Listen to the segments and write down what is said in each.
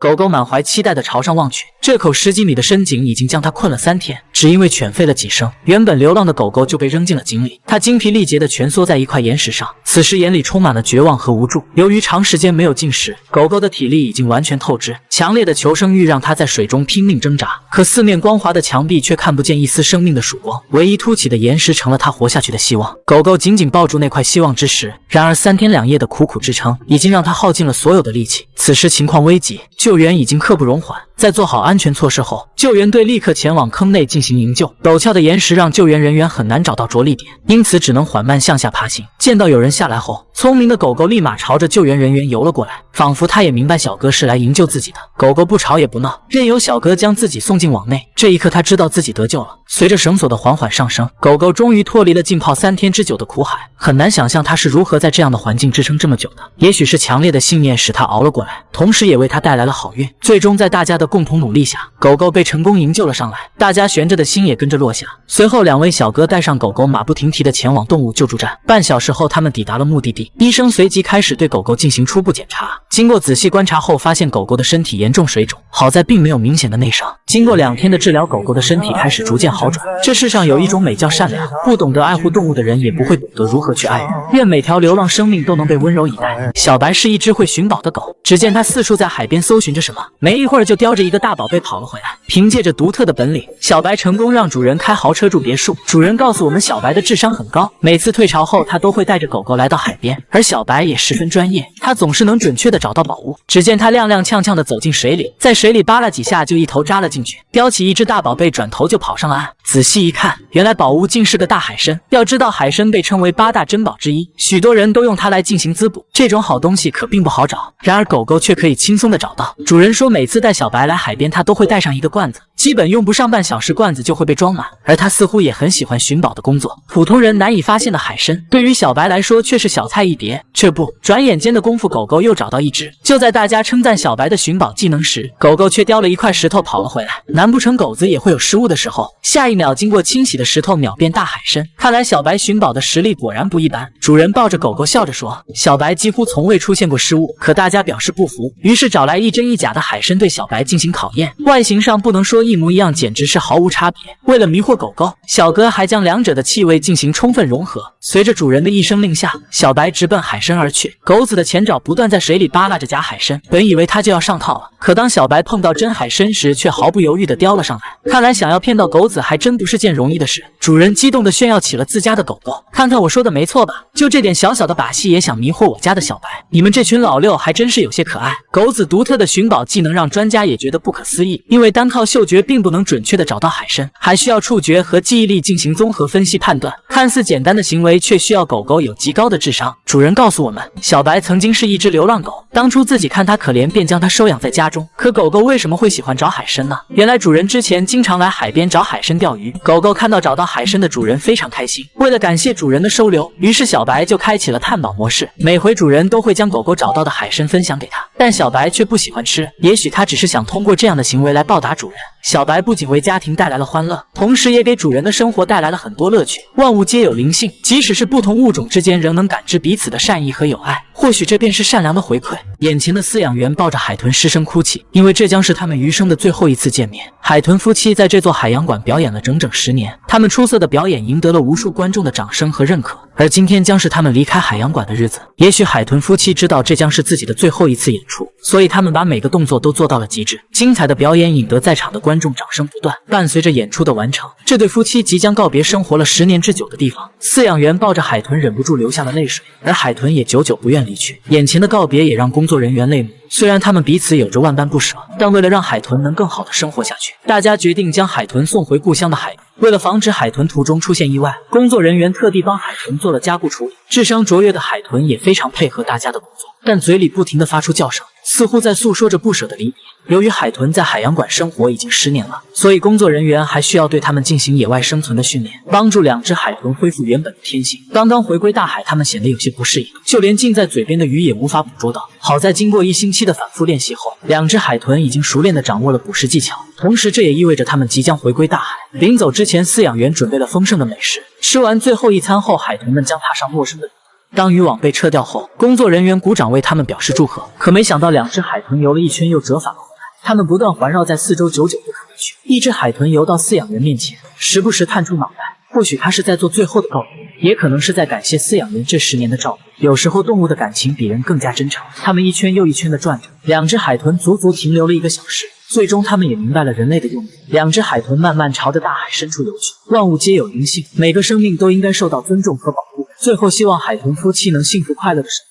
狗狗满怀期待地朝上望去，这口10几米的深井已经将它困了3天，只因为犬吠了几声，原本流浪的狗狗就被扔进了井里。它精疲力竭地蜷缩在一块岩石上，此时眼里充满了绝望和无助。由于长时间没有进食，狗狗的体力已经完全透支，强烈的求生欲让它在水中拼命挣扎。可四面光滑的墙壁却看不见一丝生命的曙光，唯一凸起的岩石成了它活下去的希望。狗狗紧紧抱住那块希望之石，然而3天2夜的苦苦支撑已经让它耗尽了所有的力气。此时情况危急，救援已经刻不容缓。在做好安全措施后，救援队立刻前往坑内进行营救。陡峭的岩石让救援人员很难找到着力点，因此只能缓慢向下爬行。见到有人下来后，聪明的狗狗立马朝着救援人员游了过来，仿佛它也明白小哥是来营救自己的。狗狗不吵也不闹，任由小哥将自己送进网内。这一刻，它知道自己得救了。随着绳索的缓缓上升，狗狗终于脱离了浸泡3天之久的苦海。很难想象它是如何在这样的环境支撑这么久的，也许是强烈的信念使它熬了过来，同时也为它带来了好运。最终在大家的共同努力下，狗狗被成功营救了上来，大家悬着的心也跟着落下。随后2位小哥带上狗狗，马不停蹄地前往动物救助站。半小时后，他们抵达了目的地。医生随即开始对狗狗进行初步检查，经过仔细观察后，发现狗狗的身体严重水肿，好在并没有明显的内伤。经过2天的治疗，狗狗的身体开始逐渐好转。这世上有一种美叫善良，不懂得爱护动物的人也不会懂得如何去爱人。愿每条流浪生命都能被温柔以待。小白是一只会寻宝的狗，只见它四处在海边搜寻着什么，没一会儿就叼着一个大宝贝跑了回来。凭借着独特的本领，小白成功让主人开豪车住别墅。主人告诉我们，小白的智商很高，每次退潮后他都会带着狗狗来到海边，而小白也十分专业，他总是能准确地找到宝物。只见他踉踉跄跄地走进水里，在水里扒拉几下就一头扎了进去，叼起一只大宝贝，转头就跑上了岸。仔细一看，原来宝物竟是个大海参。要知道海参被称为8大珍宝之一，许多人都用它来进行滋补，这种好东西可并不好找，然而狗狗却可以轻松地找到。主人说每次带小白来海边，他都会带上一个罐子，基本用不上半小时罐子就会被装满，而他似乎也很喜欢寻宝的工作。普通人难以发现的海参，对于小白来说却是小菜一碟。这不，转眼间的功夫，狗狗又找到一只。就在大家称赞小白的寻宝技能时，狗狗却叼了一块石头跑了回来。难不成狗子也会有失误的时候？下一秒，经过清洗的石头秒变大海参。看来小白寻宝的实力果然不一般。主人抱着狗狗笑着说，小白几乎从未出现过失误，可大家表示不服，于是找来一真一假的海参对小白进行考验。外形上不能说一模一样，简直是毫无差别。为了迷惑狗狗，小哥还将2者的气味进行充分融合。随着主人的一声令下，小白直奔海参而去。狗子的前爪不断在水里扒拉着假海参，本以为他就要上套了，可当小白碰到真海参时，却毫不犹豫地叼了上来。看来想要骗到狗子还真不是件容易的事。主人激动地炫耀起了自家的狗狗，看看我说的没错吧，就这点小小的把戏也想迷惑我家的小白，你们这群老六还真是有些可爱。狗子独特的寻宝技能让专家也觉得不可思议，因为单靠嗅觉并不能准确地找到海参，还需要触觉和记忆力进行综合分析判断。看似简单的行为，却需要狗狗有极高的智商。主人告诉我们，小白曾经是一只流浪狗，当初自己看它可怜，便将它收养在家中。可狗狗为什么会喜欢找海参呢？原来主人之前经常来海边找海参钓鱼，狗狗看到找到海参的主人非常开心。为了感谢主人的收留，于是小白就开启了探宝模式，每回主人都会将狗狗找到的海参分享给他，但小白却不喜欢吃，也许他只是想通过这样的行为来报答主人。小白不仅为家庭带来了欢乐，同时也给主人的生活带来了很多乐趣。万物皆有灵性，即使是不同物种之间仍能感知彼此的善意和友爱，或许这便是善良的回馈。眼前的饲养员抱着海豚失声哭泣，因为这将是他们余生的最后一次见面。海豚夫妻在这座海洋馆表演了整整10年，他们出色的表演赢得了无数观众的掌声和认可，而今天将是他们离开海洋馆的日子。也许海豚夫妻知道这将是自己的最后一次演出，所以他们把每个动作都做到了极致。精彩的表演引得在场的观众掌声不断。伴随着演出的完成，这对夫妻即将告别生活了10年之久的地方。饲养员抱着海豚忍不住流下了泪水，而海豚也久久不愿离去。眼前的告别也让工作人员泪目。虽然他们彼此有着万般不舍，但为了让海豚能更好的生活下去，大家决定将海豚送回故乡的海域。为了防止海豚途中出现意外，工作人员特地帮海豚做了加固处理。智商卓越的海豚也非常配合大家的工作，但嘴里不停地发出叫声，似乎在诉说着不舍的离别。由于海豚在海洋馆生活已经10年了，所以工作人员还需要对它们进行野外生存的训练，帮助2只海豚恢复原本的天性。刚刚回归大海，它们显得有些不适应，就连近在嘴边的鱼也无法捕捉到。好在经过1星期的反复练习后，2只海豚已经熟练地掌握了捕食技巧，同时这也意味着它们即将回归大海。临走之前，饲养员准备了丰盛的美食。吃完最后一餐后，海豚们将踏上陌生的当渔网被撤掉后，工作人员鼓掌为他们表示祝贺。可没想到2只海豚游了一圈又折返了回来。它们不断环绕在四周，久久不肯离去。一只海豚游到饲养员面前，时不时探出脑袋，或许它是在做最后的告别，也可能是在感谢饲养员这10年的照顾。有时候动物的感情比人更加真诚。它们一圈又一圈地转着，两只海豚足足停留了1个小时。最终，他们也明白了人类的用意。两只海豚慢慢朝着大海深处游去。万物皆有灵性，每个生命都应该受到尊重和保护。最后，希望海豚夫妻能幸福快乐的生活。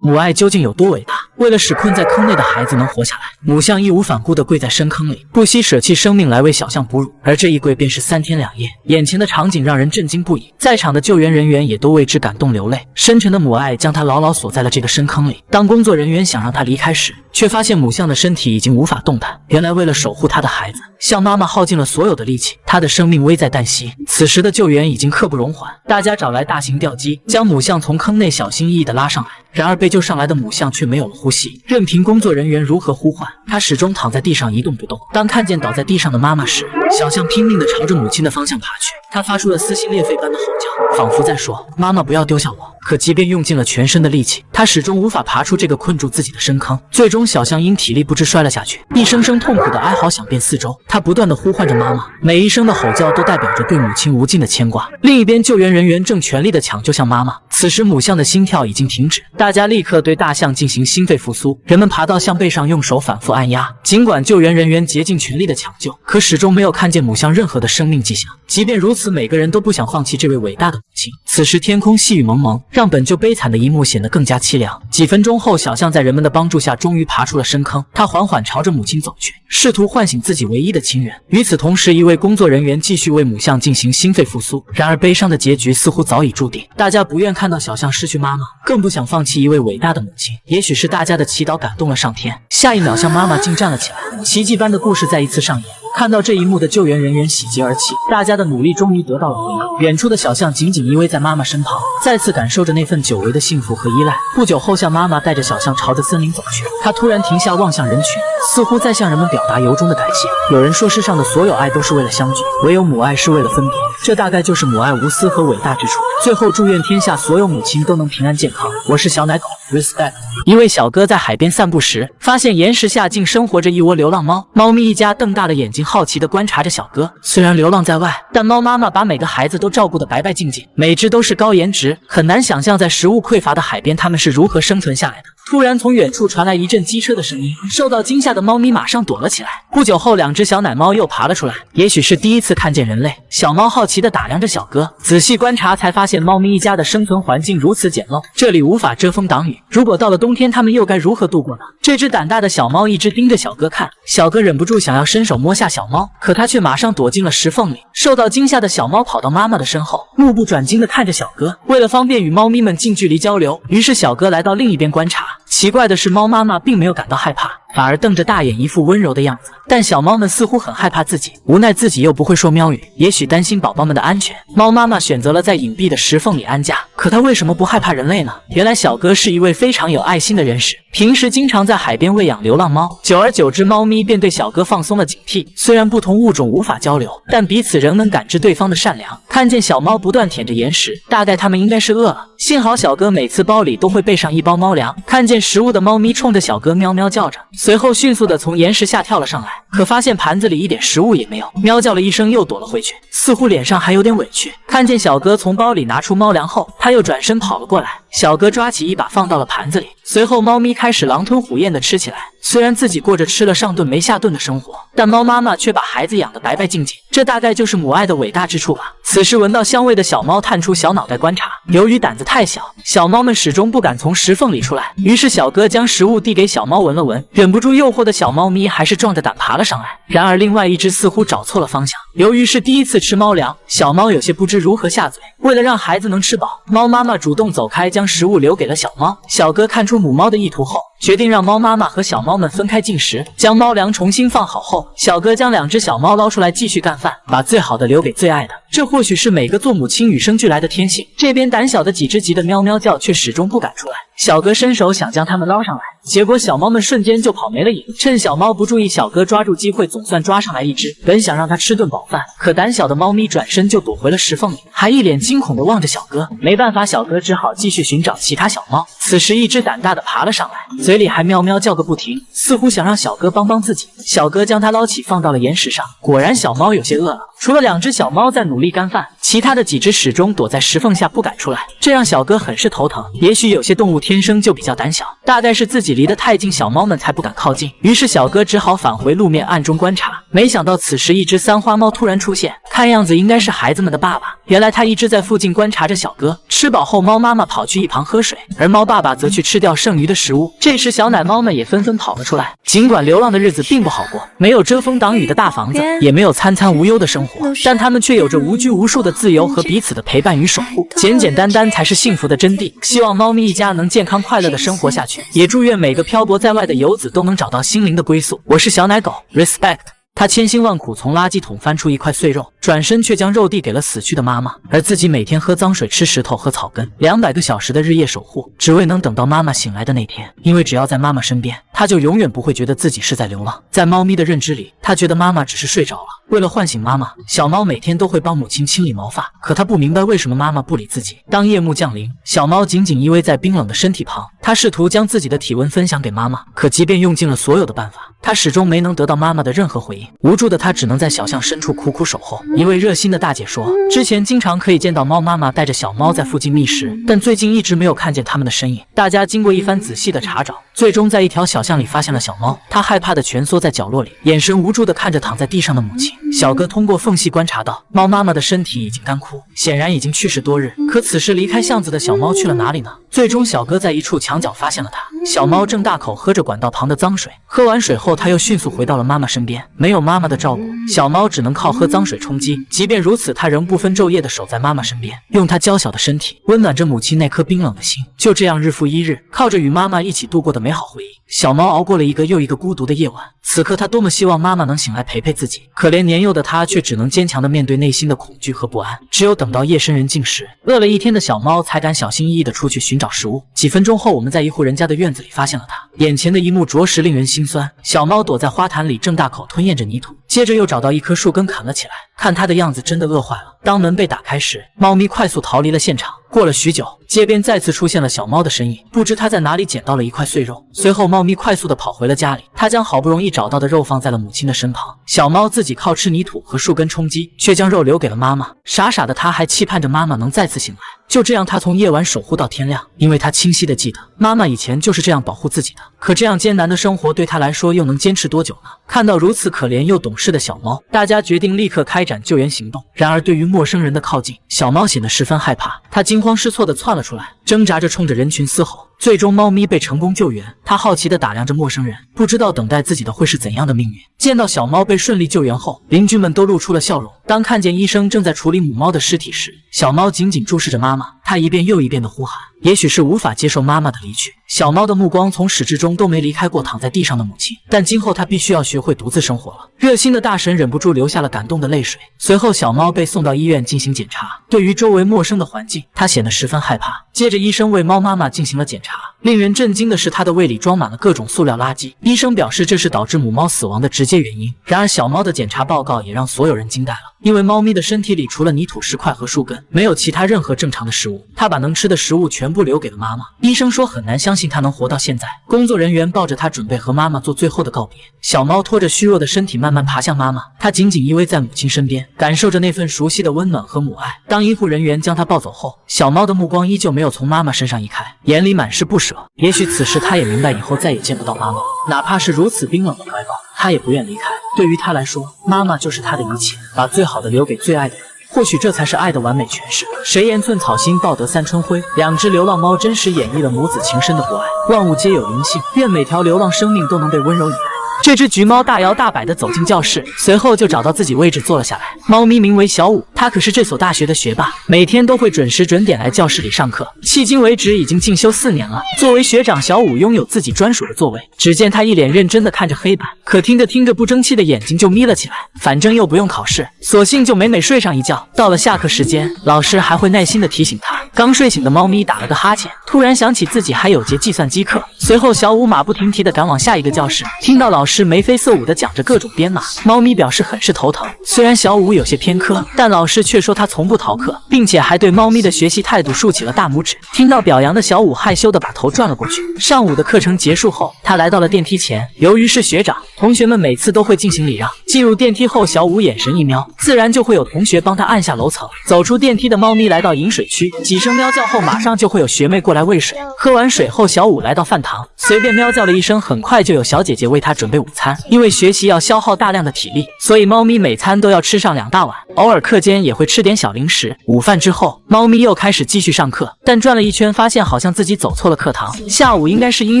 母爱究竟有多伟大？为了使困在坑内的孩子能活下来，母象义无反顾地跪在深坑里，不惜舍弃生命来为小象哺乳。而这一跪便是3天2夜，眼前的场景让人震惊不已，在场的救援人员也都为之感动流泪。深沉的母爱将他牢牢锁在了这个深坑里。当工作人员想让他离开时，却发现母象的身体已经无法动弹。原来为了守护他的孩子，象妈妈耗尽了所有的力气，她的生命危在旦夕。此时的救援已经刻不容缓，大家找来大型吊机，将母象从坑内小心翼翼地拉上来。然而被救上来的母象却没有了呼吸，任凭工作人员如何呼唤，它始终躺在地上一动不动。当看见倒在地上的妈妈时，小象拼命地朝着母亲的方向爬去，它发出了撕心裂肺般的吼叫，仿佛在说：“妈妈，不要丢下我。”可即便用尽了全身的力气，它始终无法爬出这个困住自己的深坑。最终，小象因体力不支摔了下去，一声声痛苦的哀嚎响遍四周。它不断地呼唤着妈妈，每一声的吼叫都代表着对母亲无尽的牵挂。另一边，救援人员正全力地抢救象妈妈。此时，母象的心跳已经停止，大家立刻对大象进行心肺复苏。人们爬到象背上，用手反复按压。尽管救援人员竭尽全力的抢救，可始终没有看见母象任何的生命迹象。即便如此，每个人都不想放弃这位伟大的母亲。此时，天空细雨蒙蒙，让本就悲惨的一幕显得更加凄凉。几分钟后，小象在人们的帮助下终于爬出了深坑，它缓缓朝着母亲走去，试图唤醒自己唯一的亲人。与此同时，一位工作人员继续为母象进行心肺复苏。然而，悲伤的结局似乎早已注定，大家不愿看到小象失去妈妈，更不想放弃一位伟大的母亲。也许是大家的祈祷感动了上天，下一秒，象妈妈竟站了起来，奇迹般的故事再一次上演。看到这一幕的救援人员喜极而泣，大家的努力终于得到了回应。远处的小象紧紧依偎在妈妈身旁，再次感受着那份久违的幸福和依赖。不久后，象妈妈带着小象朝着森林走去，她突然停下，望向人群，似乎在向人们表达由衷的感谢。有人说，世上的所有爱都是为了相聚，唯有母爱是为了分别，这大概就是母爱无私和伟大之处。最后，祝愿天下所有母亲都能平安健康。我是小奶狗 ，respect。一位小哥在海边散步时，发现岩石下竟生活着一窝流浪猫。猫咪一家瞪大了眼睛，好奇地观察着小哥。虽然流浪在外，但猫妈妈把每个孩子都照顾得白白净净，每只都是高颜值。很难想象在食物匮乏的海边，它们是如何生存下来的。突然，从远处传来一阵机车的声音，受到惊吓的猫咪马上躲了起来。不久后，两只小奶猫又爬了出来，也许是第一次看见人类。小猫好奇地打量着小哥，仔细观察才发现猫咪一家的生存环境如此简陋，这里无法遮风挡雨。如果到了冬天，它们又该如何度过呢？这只胆大的小猫一直盯着小哥看，小哥忍不住想要伸手摸下小猫，可它却马上躲进了石缝里。受到惊吓的小猫跑到妈妈的身后，目不转睛地看着小哥。为了方便与猫咪们近距离交流，于是小哥来到另一边观察。奇怪的是，猫妈妈并没有感到害怕，反而瞪着大眼，一副温柔的样子。但小猫们似乎很害怕自己，无奈自己又不会说喵语，也许担心宝宝们的安全，猫妈妈选择了在隐蔽的石缝里安家。可它为什么不害怕人类呢？原来小哥是一位非常有爱心的人士，平时经常在海边喂养流浪猫，久而久之，猫咪便对小哥放松了警惕。虽然不同物种无法交流，但彼此仍能感知对方的善良。看见小猫不断舔着岩石，大概它们应该是饿了。幸好小哥每次包里都会备上一包猫粮，看见食物的猫咪冲着小哥喵喵叫着，随后迅速地从岩石下跳了上来，可发现盘子里一点食物也没有，喵叫了一声又躲了回去，似乎脸上还有点委屈。看见小哥从包里拿出猫粮后，他又转身跑了过来，小哥抓起一把放到了盘子里，随后猫咪开始狼吞虎咽地吃起来。虽然自己过着吃了上顿没下顿的生活，但猫妈妈却把孩子养得白白净净，这大概就是母爱的伟大之处吧。此时闻到香味的小猫探出小脑袋观察，由于胆子太小，小猫们始终不敢从石缝里出来，于是小哥将食物递给小猫闻了闻，忍不住诱惑的小猫咪还是壮着胆爬了上来。然而另外一只似乎找错了方向，由于是第一次吃猫粮，小猫有些不知如何下嘴。为了让孩子能吃饱，猫妈妈主动走开，将食物留给了小猫。小哥看出母猫的意图后，决定让猫妈妈和小猫们分开进食。将猫粮重新放好后，小哥将两只小猫捞出来继续干饭，把最好的留给最爱的。这或许是每个做母亲与生俱来的天性。这边胆小的几只急得喵喵叫，却始终不敢出来。小哥伸手想将它们捞上来，结果小猫们瞬间就跑没了影。趁小猫不注意，小哥抓住机会总算抓上来一只，本想让它吃顿饱饭，可胆小的猫咪转身就躲回了石缝里，还一脸惊恐地望着小哥。没办法，小哥只好继续寻找其他小猫。此时一只胆大的爬了上来，嘴里还喵喵叫个不停，似乎想让小哥帮帮自己。小哥将它捞起放到了岩石上，果然小猫有些饿了。除了2只小猫在努力干饭，其他的几只始终躲在石缝下不敢出来，这让小哥很是头疼。也许有些动物天生就比较胆小，大概是自己离得太近，小猫们才不敢靠近。于是小哥只好返回路面暗中观察。没想到此时一只三花猫突然出现，看样子应该是孩子们的爸爸。原来他一直在附近观察着小哥。吃饱后，猫妈妈跑去一旁喝水，而猫爸爸则去吃掉剩余的食物。这时小奶猫们也纷纷跑了出来。尽管流浪的日子并不好过，没有遮风挡雨的大房子，也没有餐餐无忧的生活，但他们却有着无拘无束的自由和彼此的陪伴与守护。简简单单才是幸福的真谛。希望猫咪一家能健康快乐的生活下去，也祝愿每个漂泊在外的游子都能找到心灵的归宿。我是小奶狗 ，Respect。他千辛万苦从垃圾桶翻出一块碎肉，转身却将肉递给了死去的妈妈，而自己每天喝脏水、吃石头和草根，200个小时的日夜守护，只为能等到妈妈醒来的那天。因为只要在妈妈身边，他就永远不会觉得自己是在流浪。在猫咪的认知里，他觉得妈妈只是睡着了。为了唤醒妈妈，小猫每天都会帮母亲清理毛发，可他不明白为什么妈妈不理自己。当夜幕降临，小猫紧紧依偎在冰冷的身体旁，他试图将自己的体温分享给妈妈，可即便用尽了所有的办法，他始终没能得到妈妈的任何回应。无助的他只能在小巷深处苦苦守候。一位热心的大姐说，之前经常可以见到猫妈妈带着小猫在附近觅食，但最近一直没有看见它们的身影。大家经过一番仔细的查找，最终在一条小巷里发现了小猫。它害怕的蜷缩在角落里，眼神无助的看着躺在地上的母亲。小哥通过缝隙观察到，猫妈妈的身体已经干枯，显然已经去世多日。可此时离开巷子的小猫去了哪里呢？最终小哥在一处墙角发现了它。小猫正大口喝着管道旁的脏水，喝完水后，它又迅速回到了妈妈身边。没有妈妈的照顾，小猫只能靠喝脏水充饥。即便如此，它仍不分昼夜地守在妈妈身边，用它娇小的身体温暖着母亲那颗冰冷的心。就这样日复一日，靠着与妈妈一起度过的美好回忆，小猫熬过了一个又一个孤独的夜晚。此刻，它多么希望妈妈能醒来陪陪自己，可怜年幼的它却只能坚强地面对内心的恐惧和不安。只有等到夜深人静时，饿了一天的小猫才敢小心翼翼地出去寻找食物。几分钟后，我们在一户人家的院子里发现了它。眼前的一幕着实令人心酸。小猫躲在花坛里，正大口吞咽着泥土，接着又找到一棵树根啃了起来。看它的样子，真的饿坏了。当门被打开时，猫咪快速逃离了现场。过了许久，街边再次出现了小猫的身影，不知它在哪里捡到了一块碎肉。随后，猫咪快速地跑回了家里，它将好不容易找到的肉放在了母亲的身旁。小猫自己靠吃泥土和树根充饥，却将肉留给了妈妈。傻傻的它还期盼着妈妈能再次醒来。就这样，他从夜晚守护到天亮，因为他清晰地记得，妈妈以前就是这样保护自己的。可这样艰难的生活对他来说又能坚持多久呢？看到如此可怜又懂事的小猫，大家决定立刻开展救援行动。然而对于陌生人的靠近，小猫显得十分害怕，它惊慌失措地窜了出来，挣扎着冲着人群嘶吼。最终猫咪被成功救援，它好奇地打量着陌生人，不知道等待自己的会是怎样的命运。见到小猫被顺利救援后，邻居们都露出了笑容。当看见医生正在处理母猫的尸体时，小猫紧紧注视着妈妈，它一遍又一遍地呼喊。也许是无法接受妈妈的离去，小猫的目光从始至终都没离开过躺在地上的母亲。但今后它必须要学会独自生活了。热心的大婶忍不住流下了感动的泪水。随后，小猫被送到医院进行检查。对于周围陌生的环境，它显得十分害怕。接着，医生为猫妈妈进行了检查。令人震惊的是，它的胃里装满了各种塑料垃圾。医生表示，这是导致母猫死亡的直接原因。然而，小猫的检查报告也让所有人惊呆了，因为猫咪的身体里除了泥土、石块和树根，没有其他任何正常的食物。它把能吃的食物全部留给了妈妈。医生说很难相信它能活到现在。工作人员抱着它准备和妈妈做最后的告别。小猫拖着虚弱的身体慢慢爬向妈妈，它紧紧依偎在母亲身边，感受着那份熟悉的温暖和母爱。当医护人员将它抱走后，小猫的目光依旧没有从妈妈身上移开，眼里满是不舍。也许此时它也明白以后再也见不到妈妈，哪怕是如此冰冷的怀抱，它也不愿离开。对于它来说，妈妈就是它的一切，把最好的留给最爱的人。或许这才是爱的完美诠释。谁言寸草心，报得三春晖。2只流浪猫真实演绎了母子情深的博爱。万物皆有灵性，愿每条流浪生命都能被温柔以待。这只橘猫大摇大摆地走进教室，随后就找到自己位置坐了下来。猫咪名为小五，它可是这所大学的学霸，每天都会准时准点来教室里上课，迄今为止已经进修4年了。作为学长，小五拥有自己专属的座位。只见他一脸认真地看着黑板，可听着听着，不争气的眼睛就眯了起来。反正又不用考试，索性就美美睡上一觉。到了下课时间，老师还会耐心地提醒他。刚睡醒的猫咪打了个哈欠，突然想起自己还有节计算机课。随后，小五马不停蹄地赶往下一个教室。听到老师师眉飞色舞地讲着各种编码，猫咪表示很是头疼。虽然小五有些偏科，但老师却说他从不逃课，并且还对猫咪的学习态度竖起了大拇指。听到表扬的小五害羞地把头转了过去。上午的课程结束后，他来到了电梯前，由于是学长，同学们每次都会进行礼让。进入电梯后，小五眼神一瞄，自然就会有同学帮他按下楼层。走出电梯的猫咪来到饮水区，几声喵叫后，马上就会有学妹过来喂水。喝完水后，小五来到饭堂，随便喵叫了一声，很快就有小姐姐为他准备午餐。因为学习要消耗大量的体力，所以猫咪每餐都要吃上2大碗，偶尔课间也会吃点小零食。午饭之后，猫咪又开始继续上课，但转了一圈，发现好像自己走错了课堂，下午应该是音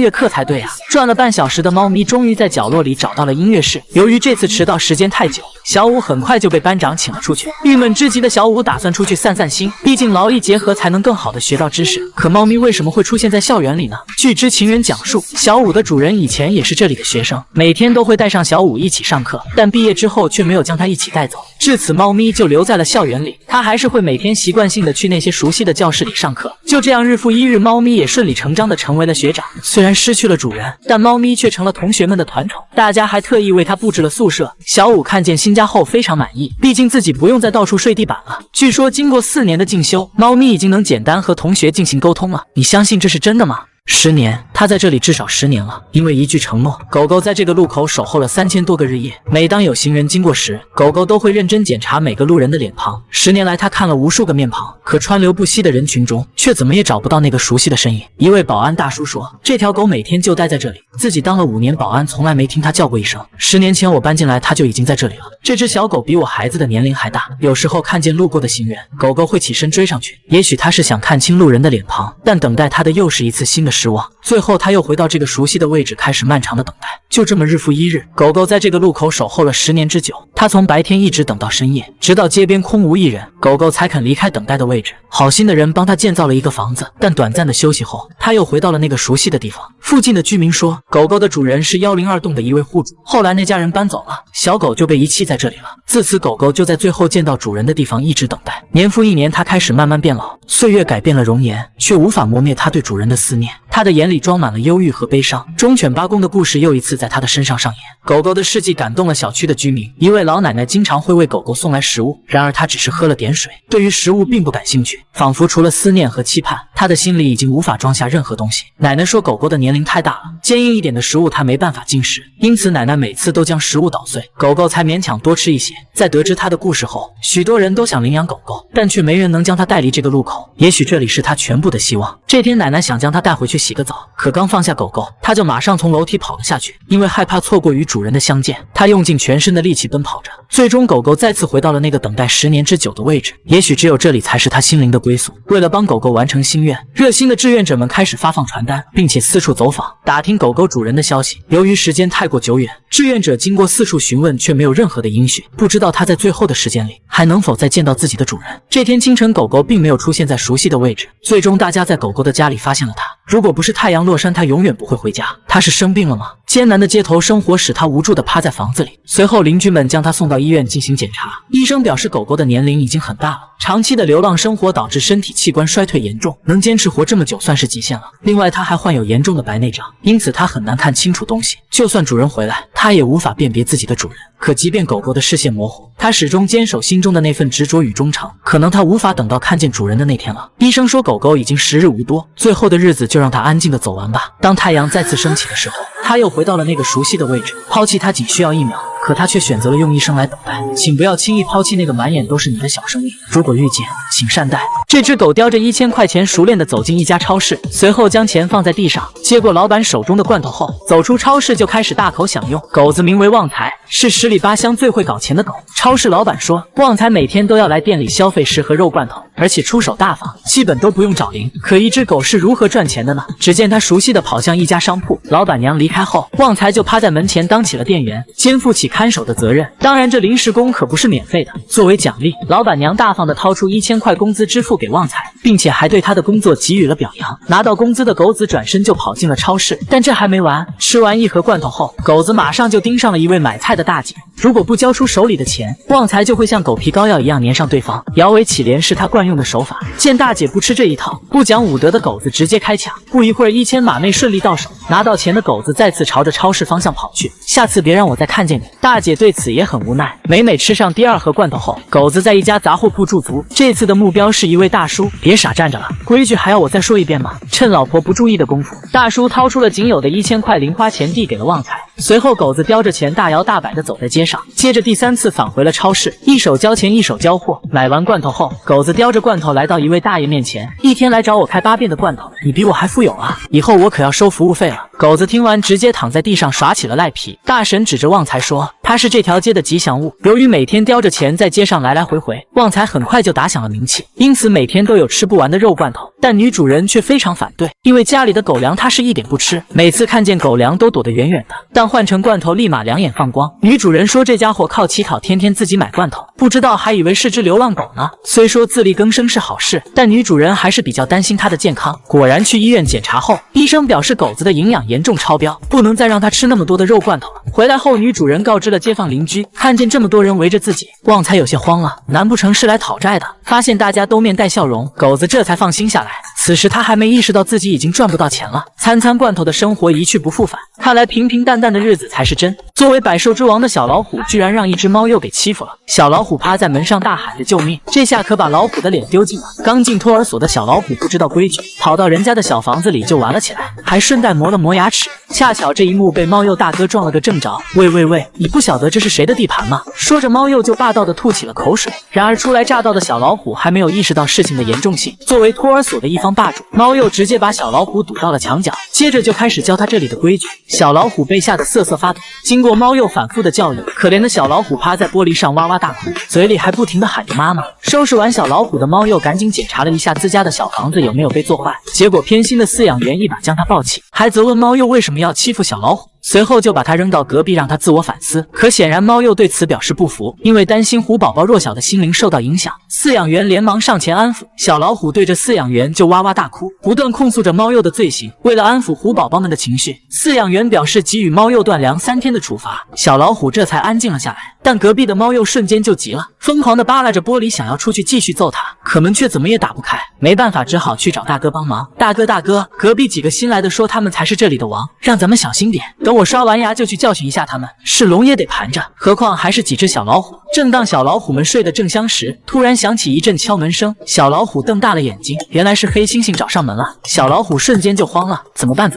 乐课才对啊。转了半小时的猫咪终于在角落里找到了音乐室。由于这次迟到时间太久，小五很快就被班长请了出去。郁闷至极的小五打算出去散散心，毕竟劳逸结合才能更好的学到知识。可猫咪为什么会出现在校园里呢？据知情人讲述，小五的主人以前也是这里的学生，每天都会带上小五一起上课，但毕业之后却没有将他一起带走。至此，猫咪就留在了校园里，它还是会每天习惯性的去那些熟悉的教室里上课。就这样，日复一日，猫咪也顺理成章的成为了学长。虽然失去了主人，但猫咪却成了同学们的团宠，大家还特意为它布置了宿舍。小五看见新家后非常满意，毕竟自己不用再到处睡地板了。据说经过4年的进修，猫咪已经能简单和同学进行沟通了。你相信这是真的吗？10年，他在这里至少10年了。因为一句承诺，狗狗在这个路口守候了3000多个日夜。每当有行人经过时，狗狗都会认真检查每个路人的脸庞。10年来，他看了无数个面庞，可川流不息的人群中，却怎么也找不到那个熟悉的身影。一位保安大叔说，这条狗每天就待在这里，自己当了5年保安，从来没听它叫过一声。10年前我搬进来，它就已经在这里了。这只小狗比我孩子的年龄还大，有时候看见路过的行人，狗狗会起身追上去。也许它是想看清路人的脸庞，但等待它的又是一次新的失望。最后，他又回到这个熟悉的位置，开始漫长的等待。就这么日复一日，狗狗在这个路口守候了10年之久。他从白天一直等到深夜，直到街边空无一人，狗狗才肯离开等待的位置。好心的人帮他建造了一个房子，但短暂的休息后，他又回到了那个熟悉的地方。附近的居民说，狗狗的主人是102栋的一位户主，后来那家人搬走了，小狗就被遗弃在这里了。自此，狗狗就在最后见到主人的地方一直等待。年复一年，它开始慢慢变老，岁月改变了容颜，却无法磨灭它对主人的思念。他的眼里装满了忧郁和悲伤。忠犬八公的故事又一次在他的身上上演。狗狗的事迹感动了小区的居民，一位老奶奶经常会为狗狗送来食物，然而她只是喝了点水，对于食物并不感兴趣，仿佛除了思念和期盼，她的心里已经无法装下任何东西。奶奶说，狗狗的年龄太大了，坚硬一点的食物它没办法进食，因此奶奶每次都将食物捣碎，狗狗才勉强多吃一些。在得知她的故事后，许多人都想领养狗狗，但却没人能将它带离这个路口。也许这里是它全部的希望。这天，奶奶想将它带回去洗个澡，可刚放下狗狗，她就马上从楼梯跑了下去。因为害怕错过与主人的相见，她用尽全身的力气奔跑着。最终，狗狗再次回到了那个等待10年之久的位置。也许只有这里才是它心灵的归宿。为了帮狗狗完成心愿，热心的志愿者们开始发放传单，并且四处走访，打听狗狗主人的消息。由于时间太过久远，志愿者经过四处询问，却没有任何的音讯，不知道它在最后的时间里还能否再见到自己的主人。这天清晨，狗狗并没有出现在熟悉的位置。最终，大家在狗狗的家里发现了它。如果不是太阳落山，它永远不会回家。它是生病了吗？艰难的街头生活使它无助地趴在房子里。随后，邻居们将它送到医院进行检查。医生表示，狗狗的年龄已经很大了，长期的流浪生活导致身体器官衰退严重，能坚持活这么久算是极限了。另外，它还患有严重的白内障，因此它很难看清楚东西。就算主人回来，它也无法辨别自己的主人。可即便狗狗的视线模糊，它始终坚守心中的那份执着与忠诚。可能它无法等到看见主人的那天了。医生说，狗狗已经时日无多，最后的日子就让它安静地走完吧。当太阳再次升起的时候，它又回到了那个熟悉的位置。抛弃它仅需要1秒，可它却选择了用一生来等待。请不要轻易抛弃那个满眼都是你的小生命，如果遇见，请善待。这只狗叼着1000块钱，熟练地走进一家超市，随后将钱放在地上，接过老板手中的罐头后，走出超市就开始大口享用。狗子名为旺财，是10里8乡最会搞钱的狗。超市老板说，旺财每天都要来店里消费食和肉罐头，而且出手大方，基本都不用找零。可一只狗是如何赚钱的呢？只见它熟悉地跑向一家商铺，老板娘离开后，旺财就趴在门前当起了店员，肩负起看守的责任。当然，这临时工可不是免费的。作为奖励，老板娘大方地掏出1000块工资支付给旺财，并且还对他的工作给予了表扬。拿到工资的狗子转身就跑进了超市，但这还没完，吃完1盒罐头后，狗子马上就盯上了一位买菜的大姐。如果不交出手里的钱，旺财就会像狗皮膏药一样粘上对方。摇尾乞怜是他惯用用的手法。见大姐不吃这一套，不讲武德的狗子直接开抢。不一会儿，1000马妹顺利到手，拿到钱的狗子再次朝着超市方向跑去。下次别让我再看见你。大姐对此也很无奈。每每吃上第2盒罐头后，狗子在一家杂货铺驻足。这次的目标是一位大叔，别傻站着了，规矩还要我再说一遍吗？趁老婆不注意的功夫，大叔掏出了仅有的1000块零花钱递给了旺财。随后，狗子叼着钱大摇大摆地走在街上。接着第3次返回了超市，一手交钱一手交货。买完罐头后，狗子叼着罐头来到一位大爷面前，一天来找我开8遍的罐头，你比我还富有啊！以后我可要收服务费了。狗子听完，直接躺在地上耍起了赖皮。大婶指着旺财说，他是这条街的吉祥物。由于每天叼着钱在街上来来回回，旺财很快就打响了名气，因此每天都有吃不完的肉罐头。但女主人却非常反对，因为家里的狗粮她是一点不吃，每次看见狗粮都躲得远远的，但换成罐头立马两眼放光。女主人说这家伙靠乞讨，天天自己买罐头，不知道还以为是只流浪狗呢。虽说自力更生是好事，但女主人还是比较担心它的健康。果然去医院检查后，医生表示狗子的营养严重超标，不能再让它吃那么多的肉罐头了。回来后，女主人告知了街坊邻居，看见这么多人围着自己，旺财有些慌了，难不成是来讨债的？发现大家都面带笑容，狗子这才放心下来。此时他还没意识到自己已经赚不到钱了，餐餐罐头的生活一去不复返，看来平平淡淡的日子才是真。作为百兽之王的小老虎居然让一只猫鼬给欺负了，小老虎趴在门上大喊着救命，这下可把老虎的脸丢尽了。刚进托儿所的小老虎不知道规矩，跑到人家的小房子里就玩了起来，还顺带磨了磨牙齿。恰巧这一幕被猫鼬大哥撞了个正着。喂，你不晓得这是谁的地盘吗？说着，猫鼬就霸道地吐起了口水。然而初来乍到的小老虎还没有意识到事情的严重性，作为托儿所的一方霸主，猫鼬直接把小老虎堵到了墙角，接着就开始教他这里的规矩。小老虎被吓得瑟瑟发抖。经过猫鼬反复的教育，可怜的小老虎趴在玻璃上哇哇大哭，嘴里还不停地喊着妈妈。收拾完小老虎的猫鼬赶紧检查了一下自家的小房子有没有被做坏，结果偏心的饲养员一把将他抱起，还责问猫鼬为什么要欺负小老虎。随后就把它扔到隔壁，让它自我反思。可显然猫鼬对此表示不服，因为担心虎宝宝弱小的心灵受到影响，饲养员连忙上前安抚小老虎，对着饲养员就哇哇大哭，不断控诉着猫鼬的罪行。为了安抚虎宝宝们的情绪，饲养员表示给予猫鼬断粮3天的处罚，小老虎这才安静了下来。但隔壁的猫鼬瞬间就急了，疯狂地扒拉着玻璃想要出去继续揍他，可门却怎么也打不开。没办法，只好去找大哥帮忙。大哥，隔壁几个新来的说他们才是这里的王，让咱们小心点，等我刷完牙就去教训一下他们，是龙也得盘着，何况还是几只小老虎。正当小老虎们睡得正香时，突然响起一阵敲门声，小老虎瞪大了眼睛，原来是黑猩猩找上门了。小老虎瞬间就慌了，怎么办？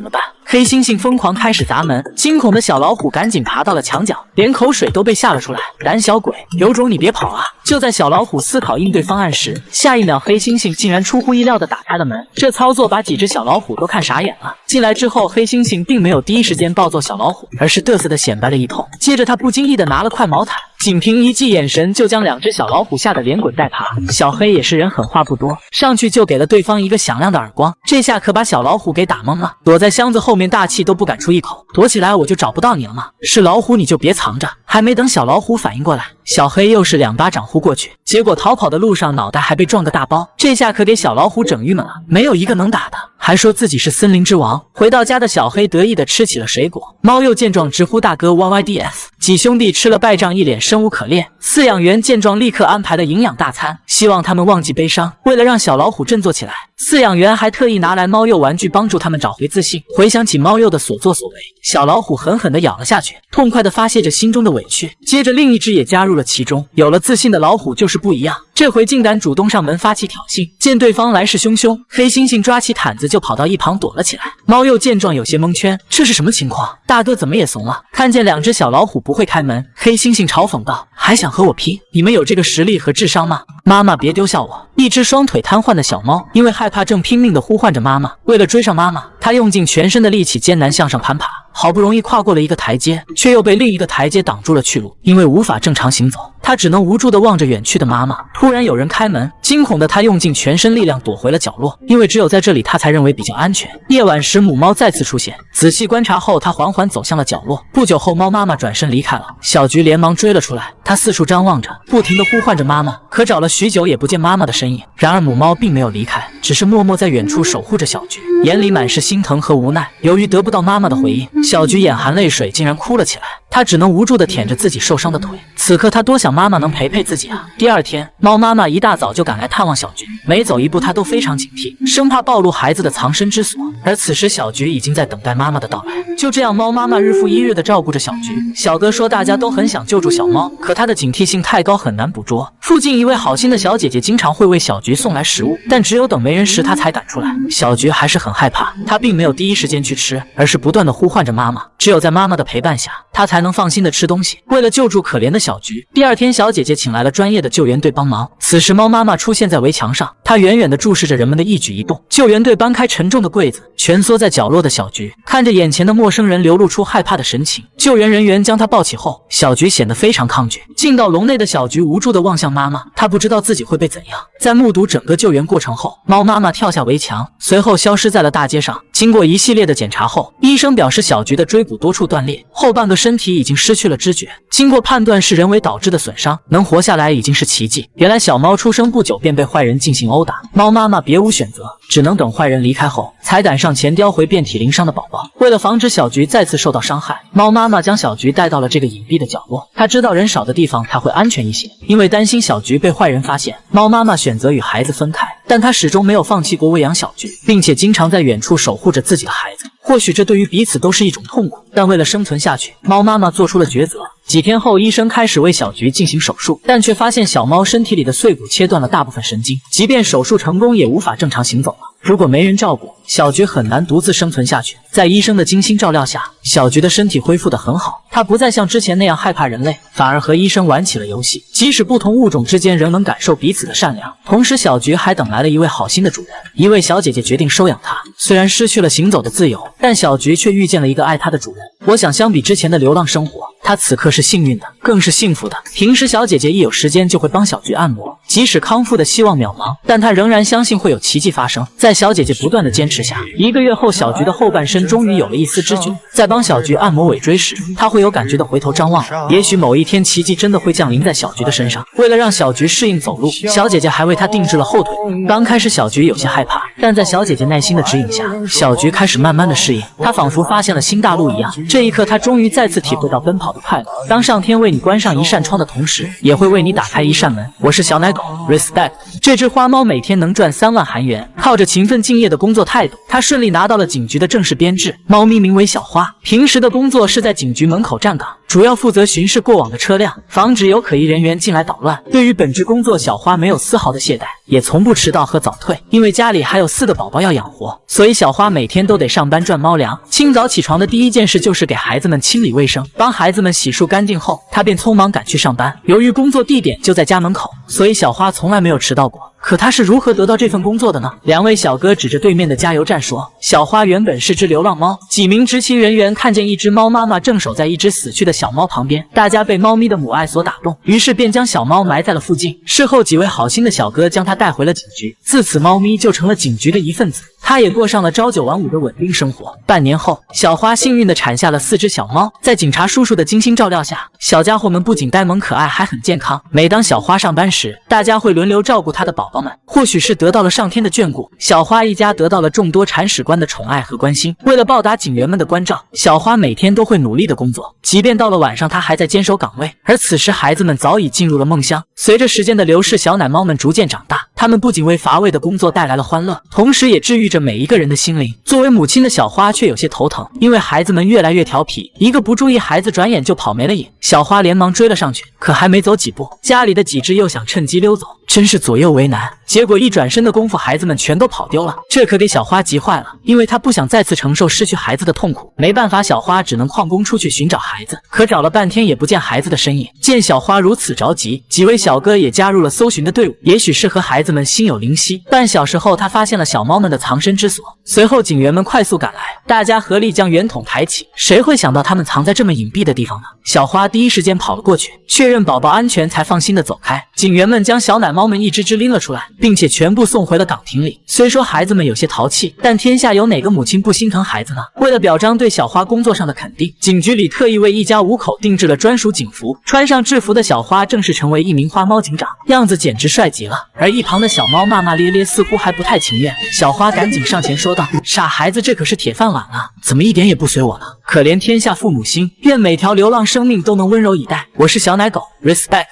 黑猩猩疯狂开始砸门，惊恐的小老虎赶紧爬到了墙角，连口水都被吓了出来。胆小鬼，有种你别跑啊！就在小老虎思考应对方案时，下一秒黑猩猩竟然出乎意料地打开了门，这操作把几只小老虎都看傻眼了。进来之后，黑猩猩并没有第一时间暴揍小老虎，而是嘚瑟地显摆了一通，接着他不经意地拿了块毛毯，仅凭一记眼神就将2只小老虎吓得连滚带爬。小黑也是人狠话不多，上去就给了对方一个响亮的耳光，这下可把小老虎给打懵了，躲在箱子后面大气都不敢出一口，躲起来我就找不到你了吗？是老虎你就别藏着。还没等小老虎反应过来，小黑又是2巴掌呼过去，结果逃跑的路上脑袋还被撞个大包，这下可给小老虎整郁闷了，没有一个能打的，还说自己是森林之王。回到家的小黑得意地吃起了水果，猫鼬见状直呼大哥 YYDF， 几兄弟吃了败仗一脸生无可恋。饲养员见状立刻安排了营养大餐，希望他们忘记悲伤。为了让小老虎振作起来，饲养员还特意拿来猫鼬玩具帮助他们找回自信。回想起猫鼬的所作所为，小老虎狠狠地咬了下去，痛快地发泄着心中的委屈。接着另一只也加入了其中，有了自信的老虎就是不一样，这回竟敢主动上门发起挑衅。见对方来势汹汹，黑猩猩抓起毯子就跑到一旁躲了起来。猫鼬见状有些蒙圈，这是什么情况？大哥怎么也怂了？看见2只小老虎不会开门，黑猩猩嘲讽道，还想和我拼？你们有这个实力和智商吗？妈妈别丢下我。一只双腿瘫痪的小猫因为害怕正拼命地呼唤着妈妈，为了追上妈妈，它用尽全身的力气艰难向上攀爬，好不容易跨过了一个台阶，却又被另一个台阶挡住了去路。因为无法正常行走，它只能无助地望着远去的妈妈。突然有人开门，惊恐的它用尽全身力量躲回了角落，因为只有在这里它才认为比较安全。夜晚时，母猫再次出现，仔细观察后，它缓缓走向了角落。不久后，猫妈妈转身离开了，小菊连忙追了出来，它四处张望着，不停地呼唤着妈妈，可找了许久也不见妈妈的身影。然而母猫并没有离开，只是默默在远处守护着小菊，眼里满是心疼和无奈。由于得不到妈妈的回应，小菊眼含泪水，竟然哭了起来。他只能无助地舔着自己受伤的腿。此刻他多想妈妈能陪陪自己啊！第二天，猫妈妈一大早就赶来探望小菊，每走一步她都非常警惕，生怕暴露孩子的藏身之所。而此时小菊已经在等待妈妈的到来。就这样，猫妈妈日复一日地照顾着小菊。小哥说大家都很想救助小猫，可他的警惕性太高，很难捕捉。附近一位好心的小姐姐经常会为小菊送来食物，但只有等没人时她才敢出来。小菊还是很害怕，她并没有第一时间去吃，而是不断地呼唤着妈妈。只有在妈妈的陪伴下，她才能放心地吃东西。为了救助可怜的小菊，第二天小姐姐请来了专业的救援队帮忙。此时猫妈妈出现在围墙上，她远远地注视着人们的一举一动。救援队搬开沉重的柜子，蜷缩在角落的小菊看着眼前的陌生人，流露出害怕的神情。救援人员将她抱起后，小菊显得非常抗拒。进到笼内的小菊无助地望向妈妈，她不知道自己会被怎样。在目睹整个救援过程后，猫妈妈跳下围墙，随后消失在了大街上。经过一系列的检查后，医生表示小菊的椎骨多处断裂，后半个身体已经失去了知觉。经过判断是人为导致的损伤，能活下来已经是奇迹。原来小猫出生不久便被坏人进行殴打，猫妈妈别无选择，只能等坏人离开后才敢上前叼回遍体鳞伤的宝宝。为了防止小菊再次受到伤害，猫妈妈将小菊带到了这个隐蔽的角落。她知道人少的地方才会安全一些，因为担心小菊被坏人发现，猫妈妈选择与孩子分开。但她始终没有放弃过喂养小菊，并且经常在远处守护着自己的孩子。或许这对于彼此都是一种痛苦，但为了生存下去，猫妈妈做出了抉择。几天后，医生开始为小菊进行手术，但却发现小猫身体里的碎骨切断了大部分神经，即便手术成功，也无法正常行走了。如果没人照顾，小菊很难独自生存下去。在医生的精心照料下，小菊的身体恢复得很好，她不再像之前那样害怕人类，反而和医生玩起了游戏。即使不同物种之间仍能感受彼此的善良。同时，小菊还等来了一位好心的主人，一位小姐姐决定收养她。虽然失去了行走的自由，但小菊却遇见了一个爱她的主人。我想相比之前的流浪生活，她此刻是幸运的，更是幸福的。平时小姐姐一有时间就会帮小菊按摩，即使康复的希望渺茫，但她仍然相信会有奇迹发生。在小姐姐不断的坚持下，1个月后，小菊的后半身终于有了一丝知觉。在帮小菊按摩尾椎时，她会有感觉的回头张望，也许某一天奇迹真的会降临在小菊的身上。为了让小菊适应走路，小姐姐还为她定制了后腿。刚开始小菊有些害怕，但在小姐姐耐心的指引下，小菊开始慢慢的适应。她仿佛发现了新大陆一样，这一刻她终于再次体会到奔跑的快乐。当上天为你关上一扇窗的同时，也会为你打开一扇门。我是小奶狗 Respect。 这只花猫每天能赚3万韩元，靠着勤奋敬业的工作态度，它顺利拿到了警局的正式编制。猫咪名为小花，平时的工作是在警局门口站岗，主要负责巡视过往的车辆，防止有可疑人员进来捣乱。对于本职工作，小花没有丝毫的懈怠，也从不迟到和早退。因为家里还有4个宝宝要养活，所以小花每天都得上班赚猫粮。清早起床的第一件事就是给孩子们清理卫生，帮孩子们洗漱干净后，她便匆忙赶去上班。由于工作地点就在家门口，所以小花从来没有迟到过。可她是如何得到这份工作的呢？2位小哥指着对面的加油站说，小花原本是只流浪猫，几名执勤人员看见一只猫妈妈正守在一只死去的小猫旁边，大家被猫咪的母爱所打动，于是便将小猫埋在了附近。事后几位好心的小哥将它带回了警局，自此猫咪就成了警局的一份子，它也过上了朝9晚5的稳定生活。半年后，小花幸运地产下了4只小猫，在警察叔叔的精心照料下，小家伙们不仅呆萌可爱，还很健康。每当小花上班时，大家会轮流照顾她的宝宝们。或许是得到了上天的眷顾，小花一家得到了众多铲屎官的宠爱和关心。为了报答警员们的关照，小花每天都会努力的工作，即便到了晚上，她还在坚守岗位。而此时，孩子们早已进入了梦乡。随着时间的流逝，小奶猫们逐渐长大，它们不仅为乏味的工作带来了欢乐，同时也治愈着每一个人的心灵。作为母亲的小花却有些头疼，因为孩子们越来越调皮，一个不注意，孩子转眼就跑没了影。小花连忙追了上去，可还没走几步，家里的几只又想趁机溜走，真是左右为难。结果一转身的功夫，孩子们全都跑丢了，这可给小花急坏了，因为她不想再次承受失去孩子的痛苦。没办法，小花只能旷工出去寻找孩子，可找了半天也不见孩子的身影。见小花如此着急，几位小哥也加入了搜寻的队伍。也许是和孩子们心有灵犀，半小时后，他发现了小猫们的藏身之所。随后警员们快速赶来，大家合力将圆筒抬起。谁会想到他们藏在这么隐蔽的地方呢？小花第一时间跑了过去，确认宝宝安全才放心的走开。警员们将小奶猫们一只只拎了出来，并且全部送回了岗亭里。虽说孩子们有些淘气，但天下有哪个母亲不心疼孩子呢？为了表彰对小花工作上的肯定，警局里特意为一家5口定制了专属警服。穿上制服的小花正式成为一名花猫警长，样子简直帅极了。而一旁的旁的小猫骂骂咧咧，似乎还不太情愿。小花赶紧上前说道：“傻孩子，这可是铁饭碗啊，怎么一点也不随我呢？可怜天下父母心，愿每条流浪生命都能温柔以待。我是小奶狗 ，respect。”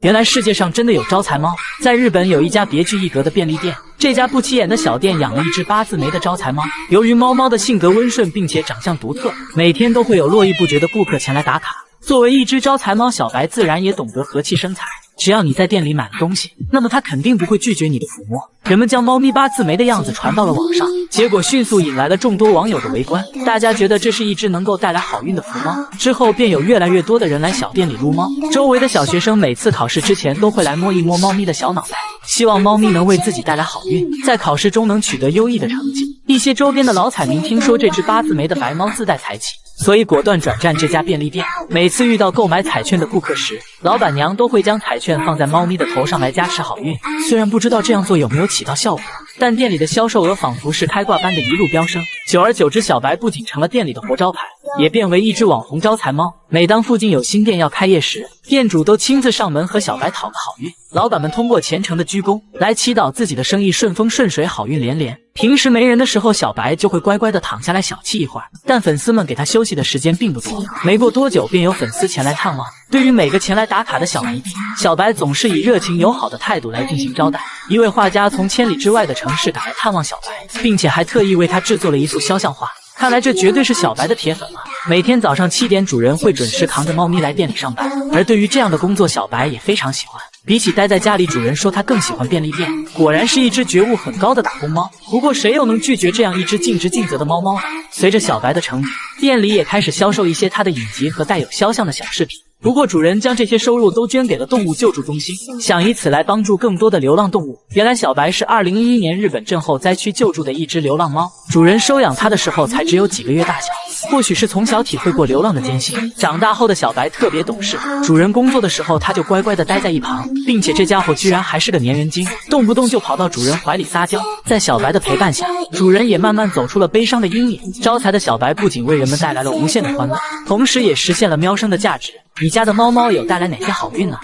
原来世界上真的有招财猫。在日本有一家别具一格的便利店，这家不起眼的小店养了一只8字眉的招财猫。由于猫猫的性格温顺并且长相独特，每天都会有络绎不绝的顾客前来打卡。作为一只招财猫，小白自然也懂得和气生财。只要你在店里买了东西，那么他肯定不会拒绝你的抚摸。人们将猫咪8字眉的样子传到了网上，结果迅速引来了众多网友的围观。大家觉得这是一只能够带来好运的福猫，之后便有越来越多的人来小店里撸猫。周围的小学生每次考试之前都会来摸一摸猫咪的小脑袋，希望猫咪能为自己带来好运，在考试中能取得优异的成绩。一些周边的老彩民听说这只8字眉的白猫自带财气，所以果断转战这家便利店。每次遇到购买彩券的顾客时，老板娘都会将彩券放在猫咪的头上来加持好运。虽然不知道这样做有没有起到效果，但店里的销售额仿佛是开挂般的一路飙升。久而久之，小白不仅成了店里的活招牌，也变为一只网红招财猫。每当附近有新店要开业时，店主都亲自上门和小白讨个好运。老板们通过虔诚的鞠躬来祈祷自己的生意顺风顺水，好运连连。平时没人的时候，小白就会乖乖的躺下来小憩一会儿，但粉丝们给他休息的时间并不多。没过多久，便有粉丝前来探望。对于每个前来打卡的小迷弟，小白总是以热情友好的态度来进行招待。一位画家从千里之外的城市赶来探望小白，并且还特意为他制作了一幅肖像画。看来这绝对是小白的铁粉了。每天早上7点，主人会准时扛着猫咪来店里上班，而对于这样的工作，小白也非常喜欢。比起待在家里，主人说他更喜欢便利店。果然是一只觉悟很高的打工猫。不过谁又能拒绝这样一只尽职尽责的猫猫呢？随着小白的成名，店里也开始销售一些他的影集和带有肖像的小饰品。不过主人将这些收入都捐给了动物救助中心，想以此来帮助更多的流浪动物。原来小白是2011年日本震后灾区救助的一只流浪猫，主人收养它的时候才只有几个月大小。或许是从小体会过流浪的艰辛，长大后的小白特别懂事，主人工作的时候他就乖乖地待在一旁，并且这家伙居然还是个粘人精，动不动就跑到主人怀里撒娇。在小白的陪伴下，主人也慢慢走出了悲伤的阴影。招财的小白不仅为人们带来了无限的欢乐，同时也实现了喵生的价值。你家的猫猫有带来哪些好运呢？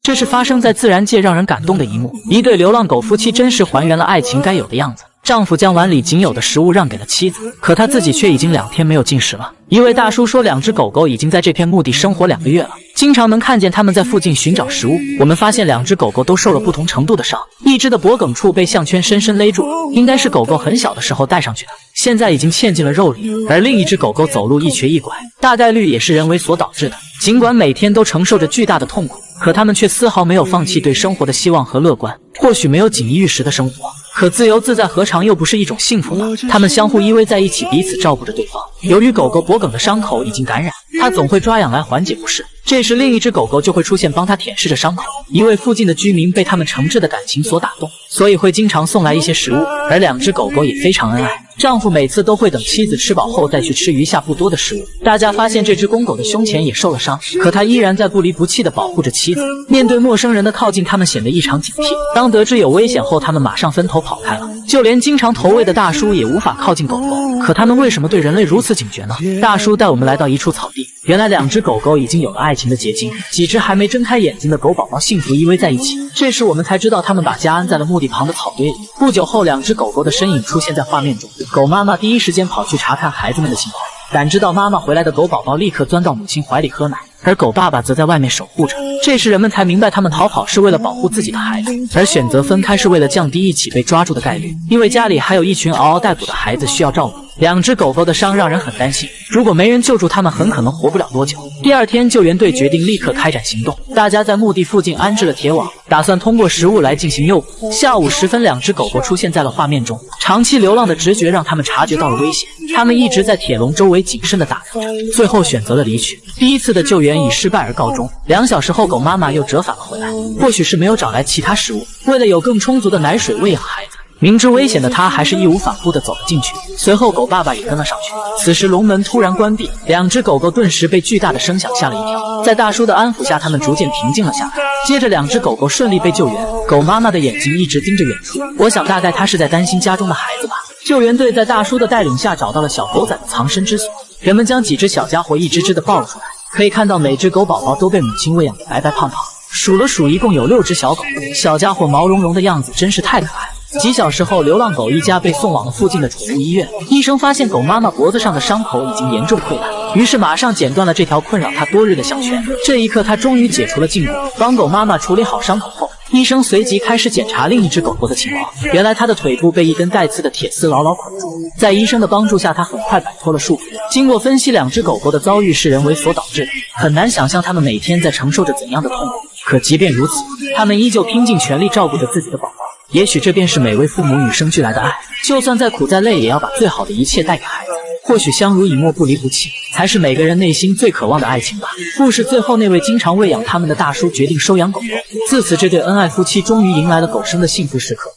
这是发生在自然界让人感动的一幕，一对流浪狗夫妻真实还原了爱情该有的样子。丈夫将碗里仅有的食物让给了妻子，可他自己却已经2天没有进食了。一位大叔说，2只狗狗已经在这片墓地生活2个月了，经常能看见它们在附近寻找食物。我们发现2只狗狗都受了不同程度的伤，一只的脖梗处被项圈深深勒住，应该是狗狗很小的时候戴上去的，现在已经嵌进了肉里。而另一只狗狗走路一瘸一拐，大概率也是人为所导致的。尽管每天都承受着巨大的痛苦，可它们却丝毫没有放弃对生活的希望和乐观。或许没有锦衣玉食的生活，可自由自在何尝又不是一种幸福呢？它们相互依偎在一起，彼此照顾着对方。由于狗狗脖梗的伤口已经感染，它总会抓痒来缓解不适，这时另一只狗狗就会出现帮它舔舐着伤口。一位附近的居民被它们诚挚的感情所打动，所以会经常送来一些食物。而2只狗狗也非常恩爱，丈夫每次都会等妻子吃饱后再去吃余下不多的食物。大家发现这只公狗的胸前也受了伤，可它依然在不离不弃地保护着妻子。面对陌生人的靠近，它们显得异常警惕。当得知有危险后，它们马上分头跑开了。就连经常投喂的大叔也无法靠近狗狗。可它们为什么对人类如此警觉呢？大叔带我们来到一处草地，原来2只狗狗已经有了爱情的结晶，几只还没睁开眼睛的狗宝宝幸福依偎在一起。这时我们才知道，它们把家安在了墓地旁的草堆里。不久后，2只狗狗的身影出现在画面中，狗妈妈第一时间跑去查看孩子们的情况。感知到妈妈回来的狗宝宝立刻钻到母亲怀里喝奶，而狗爸爸则在外面守护着。这时人们才明白，他们逃跑是为了保护自己的孩子，而选择分开是为了降低一起被抓住的概率，因为家里还有一群嗷嗷待哺的孩子需要照顾。2只狗狗的伤让人很担心，如果没人救助它们，很可能活不了多久。第2天，救援队决定立刻开展行动，大家在墓地附近安置了铁网，打算通过食物来进行诱捕。下午时分，2只狗狗出现在了画面中，长期流浪的直觉让它们察觉到了危险，它们一直在铁笼周围谨慎地打量着，最后选择了离去。第1次的救援以失败而告终。2小时后，狗妈妈又折返了回来，或许是没有找来其他食物，为了有更充足的奶水喂养孩子，明知危险的他还是义无反顾地走了进去。随后狗爸爸也跟了上去。此时笼门突然关闭，2只狗狗顿时被巨大的声响吓了一跳。在大叔的安抚下，它们逐渐平静了下来。接着2只狗狗顺利被救援，狗妈妈的眼睛一直盯着远处，我想大概她是在担心家中的孩子吧。救援队在大叔的带领下找到了小狗仔的藏身之所，人们将几只小家伙一只只地抱了出来。可以看到每只狗宝宝都被母亲喂养得白白胖胖，数了数，一共有6只小狗，小家伙毛茸茸的样子真是太可爱了。几小时后，流浪狗一家被送往了附近的宠物医院。医生发现狗妈妈脖子上的伤口已经严重溃烂，于是马上剪断了这条困扰他多日的项圈。这一刻，他终于解除了禁锢。帮狗妈妈处理好伤口后，医生随即开始检查另一只狗狗的情况。原来它的腿部被一根带刺的铁丝牢牢捆住，在医生的帮助下，它很快摆脱了束缚。经过分析，2只狗狗的遭遇是人为所导致的，很难想象它们每天在承受着怎样的痛苦。可即便如此，它们依旧拼尽全力照顾着自己的宝宝。也许这便是每位父母与生俱来的爱，就算再苦再累，也要把最好的一切带给孩子。或许相濡以沫、不离不弃，才是每个人内心最渴望的爱情吧。故事最后，那位经常喂养他们的大叔决定收养狗狗，自此这对恩爱夫妻终于迎来了狗生的幸福时刻。